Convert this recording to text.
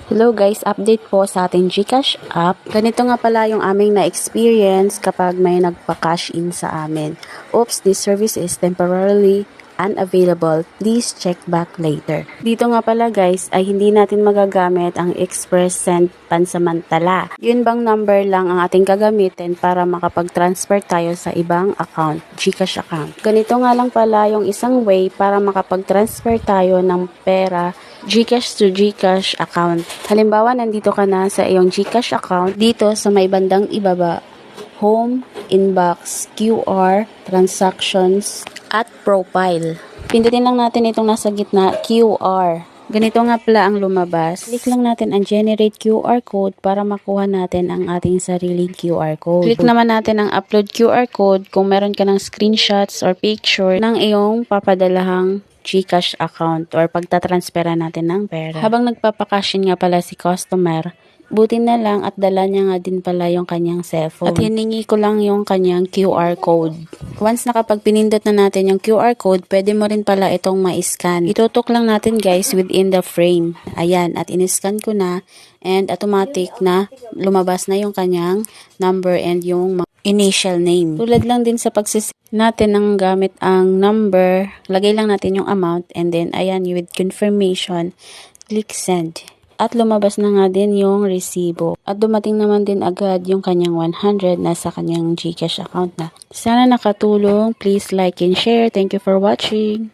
Hello guys, update po sa ating GCash app. Ganito nga pala yung aming na-experience kapag may nagpa-cash in sa amin. Oops, this service is temporarily unavailable. Please check back later. Dito nga pala guys ay hindi natin magagamit ang Express Send pansamantala. Yun bang number lang ang ating gagamitin para makapag-transfer tayo sa ibang account, GCash account. Ganito nga lang pala yung isang way para makapag-transfer tayo ng pera GCash to GCash account. Halimbawa, nandito ka na sa iyong GCash account, dito sa may bandang ibaba, Home, Inbox, QR, Transactions, at Profile. Pindutin lang natin itong nasa gitna, QR. Ganito nga pala ang lumabas. Click lang natin ang Generate QR Code para makuha natin ang ating sariling QR Code. Click naman natin ang Upload QR Code kung meron ka ng screenshots or picture ng iyong papadalahang GCash account or pagtatransfera natin ng pera. Habang nagpapakashin nga pala si customer, buti na lang at dala niya nga din pala yung kanyang cellphone. At hiningi ko lang yung kanyang QR code. Once nakapag pinindot na natin yung QR code, pwede mo rin pala itong ma-scan. Itutok lang natin guys within the frame. Ayan, at in-scan ko na and automatic na lumabas na yung kanyang number and yung initial name. Tulad lang din sa natin ng gamit ang number, lagay lang natin yung amount and then ayan, with confirmation, click send. At lumabas na nga din yung resibo. At dumating naman din agad yung kanyang 100 na sa kanyang GCash account na. Sana nakatulong. Please like and share. Thank you for watching.